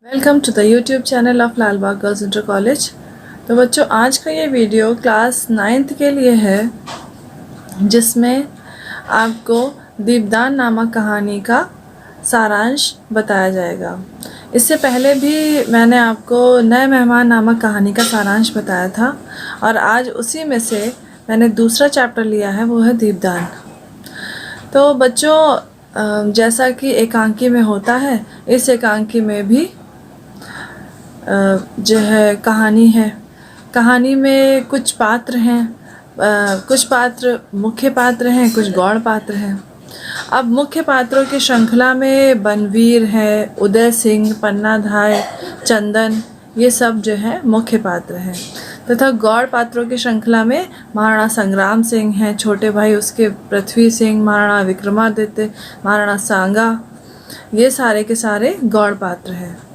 Welcome to the YouTube channel of Lalbagh girls inter college. तो बच्चों, आज का ये वीडियो क्लास 9th के लिए है, जिसमें आपको दीपदान नामक कहानी का सारांश बताया जाएगा। इससे पहले भी मैंने आपको नए मेहमान नामक कहानी का सारांश बताया था और आज उसी में से मैंने दूसरा चैप्टर लिया है, वो है दीपदान। तो बच्चों, जैसा कि एकांकी में होता है, इस एकांकी में भी जो है कहानी है। कहानी में कुछ पात्र हैं, कुछ पात्र मुख्य पात्र हैं, कुछ गौड़ पात्र हैं। अब मुख्य पात्रों की श्रृंखला में बनवीर है, उदय सिंह, पन्नाधाय, चंदन, ये सब जो है मुख्य पात्र हैं। तथा गौड़ पात्रों की श्रृंखला में महाराणा संग्राम सिंह हैं, छोटे भाई उसके पृथ्वी सिंह, महाराणा विक्रमादित्य, महाराणा सांगा, ये सारे के सारे गौड़ पात्र हैं।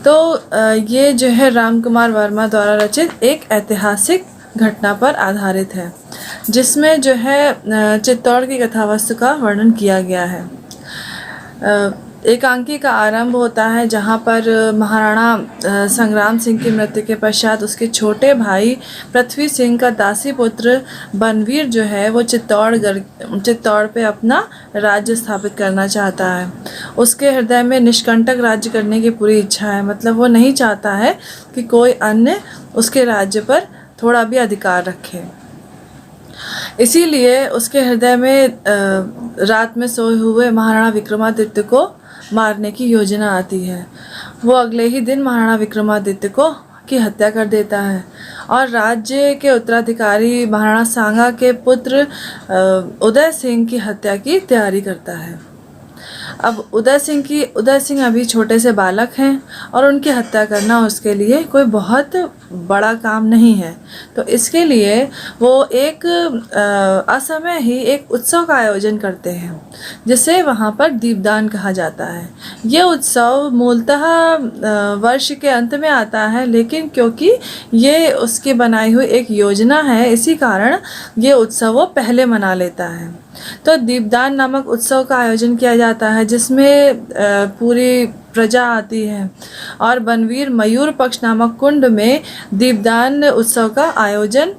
तो ये जो है रामकुमार वर्मा द्वारा रचित एक ऐतिहासिक घटना पर आधारित है, जिसमें जो है चित्तौड़ की कथावस्तु का वर्णन किया गया है। एकांकी का आरंभ होता है जहाँ पर महाराणा संग्राम सिंह की मृत्यु के पश्चात उसके छोटे भाई पृथ्वी सिंह का दासी पुत्र बनवीर जो है वो चित्तौड़ पे अपना राज्य स्थापित करना चाहता है। उसके हृदय में निष्कंटक राज्य करने की पूरी इच्छा है, मतलब वो नहीं चाहता है कि कोई अन्य उसके राज्य पर थोड़ा भी अधिकार रखे। इसीलिए उसके हृदय में रात में सोए हुए महाराणा विक्रमादित्य को मारने की योजना आती है। वो अगले ही दिन महाराणा विक्रमादित्य की हत्या कर देता है और राज्य के उत्तराधिकारी महाराणा सांगा के पुत्र उदय सिंह की हत्या की तैयारी करता है। अब उदय सिंह अभी छोटे से बालक हैं और उनकी हत्या करना उसके लिए कोई बहुत बड़ा काम नहीं है। तो इसके लिए वो एक असमय ही एक उत्सव का आयोजन करते हैं, जिसे वहाँ पर दीपदान कहा जाता है। ये उत्सव मूलतः वर्ष के अंत में आता है, लेकिन क्योंकि ये उसकी बनाई हुई एक योजना है, इसी कारण ये उत्सव वो पहले मना लेता है। तो दीपदान नामक उत्सव का आयोजन किया जाता है, जिसमें पूरी प्रजा आती है और बनवीर मयूर पक्ष नामक कुंड में दीपदान उत्सव का आयोजन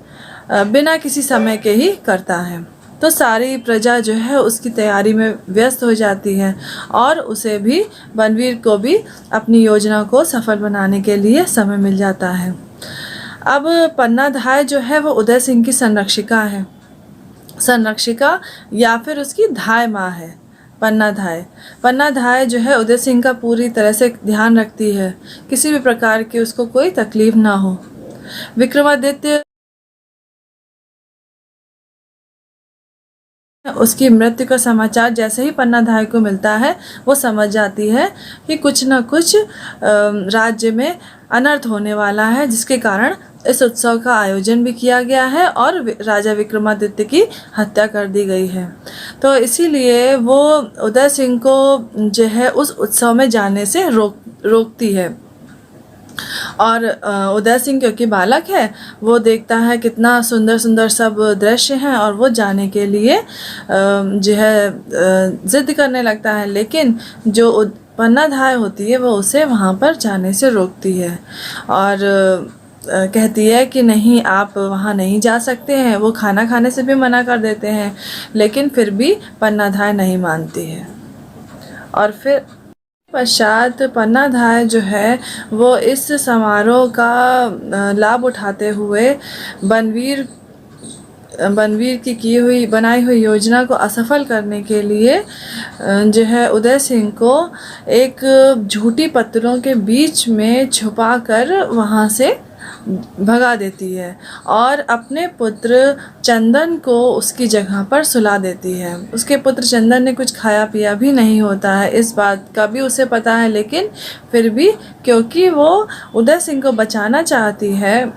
बिना किसी समय के ही करता है। तो सारी प्रजा जो है उसकी तैयारी में व्यस्त हो जाती है और उसे भी, बनवीर को भी, अपनी योजना को सफल बनाने के लिए समय मिल जाता है। अब पन्नाधाय जो है वो उदय सिंह की संरक्षिका या फिर उसकी धाय माँ है। पन्नाधाय जो है उदय सिंह का पूरी तरह से ध्यान रखती है, किसी भी प्रकार की उसको कोई तकलीफ ना हो। विक्रमादित्य उसकी मृत्यु का समाचार जैसे ही पन्नाधाय को मिलता है, वो समझ जाती है कि कुछ न कुछ राज्य में अनर्थ होने वाला है, जिसके कारण इस उत्सव का आयोजन भी किया गया है और राजा विक्रमादित्य की हत्या कर दी गई है। तो इसीलिए वो उदय सिंह को जो है उस उत्सव में जाने से रोकती है। और उदय सिंह क्योंकि बालक है, वो देखता है कितना सुंदर सुंदर सब दृश्य हैं और वो जाने के लिए जो है जिद करने लगता है, लेकिन जो पन्नाधाय होती है वो उसे वहाँ पर जाने से रोकती है और कहती है कि नहीं, आप वहाँ नहीं जा सकते हैं। वो खाना खाने से भी मना कर देते हैं, लेकिन फिर भी पन्नाधाय नहीं मानती है। और फिर पश्चात पन्नाधाय जो है वो इस समारोह का लाभ उठाते हुए बनवीर की बनाई हुई योजना को असफल करने के लिए जो है उदय सिंह को एक झूठी पत्थरों के बीच में छुपाकर वहाँ से भगा देती है और अपने पुत्र चंदन को उसकी जगह पर सुला देती है। उसके पुत्र चंदन ने कुछ खाया पिया भी नहीं होता है, इस बात का भी उसे पता है, लेकिन फिर भी क्योंकि वो उदय सिंह को बचाना चाहती है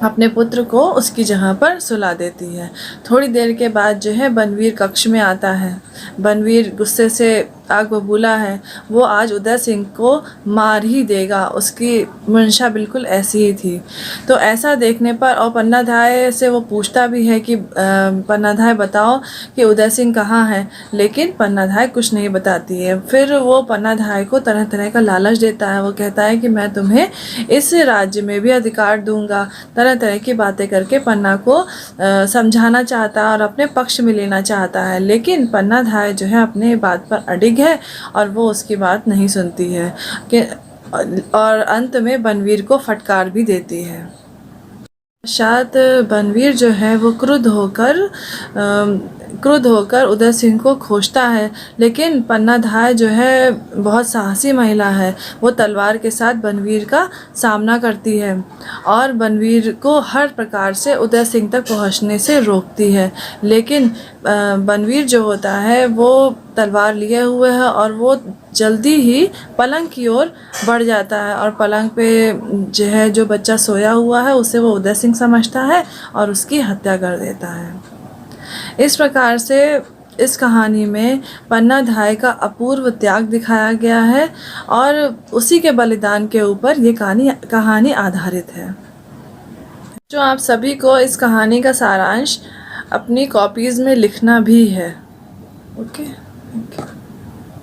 अपने पुत्र को उसकी जगह पर सुला देती है। थोड़ी देर के बाद जो है बनवीर कक्ष में आता है। बनवीर गुस्से से आग बबूला है, वो आज उदय सिंह को मार ही देगा, उसकी मंशा बिल्कुल ऐसी ही थी। तो ऐसा देखने पर और पन्नाधाय से वो पूछता भी है कि पन्नाधाय बताओ कि उदय सिंह कहाँ है, लेकिन पन्नाधाय कुछ नहीं बताती है। फिर वो पन्नाधाय को तरह तरह का लालच देता है। वो कहता है कि मैं तुम्हें इस राज्य में भी अधिकार दूंगा। तरह तरह की बातें करके पन्ना को समझाना चाहता है और अपने पक्ष में लेना चाहता है, लेकिन पन्नाधाय जो है अपने बात पर अडिग है और वो उसकी बात नहीं सुनती है कि और अंत में बनवीर को फटकार भी देती है। शायद बनवीर जो है वो क्रुद्ध होकर उदय सिंह को खोजता है, लेकिन पन्नाधाय जो है बहुत साहसी महिला है। वो तलवार के साथ बनवीर का सामना करती है और बनवीर को हर प्रकार से उदय सिंह तक पहुंचने से रोकती है, लेकिन बनवीर जो होता है वो तलवार लिए हुए है और वो जल्दी ही पलंग की ओर बढ़ जाता है और पलंग पे जो है जो बच्चा सोया हुआ है उसे वो उदय सिंह समझता है और उसकी हत्या कर देता है। इस प्रकार से इस कहानी में पन्नाधाय का अपूर्व त्याग दिखाया गया है और उसी के बलिदान के ऊपर ये कहानी आधारित है। जो आप सभी को इस कहानी का सारांश अपनी कॉपीज़ में लिखना भी है। Okay, thank you.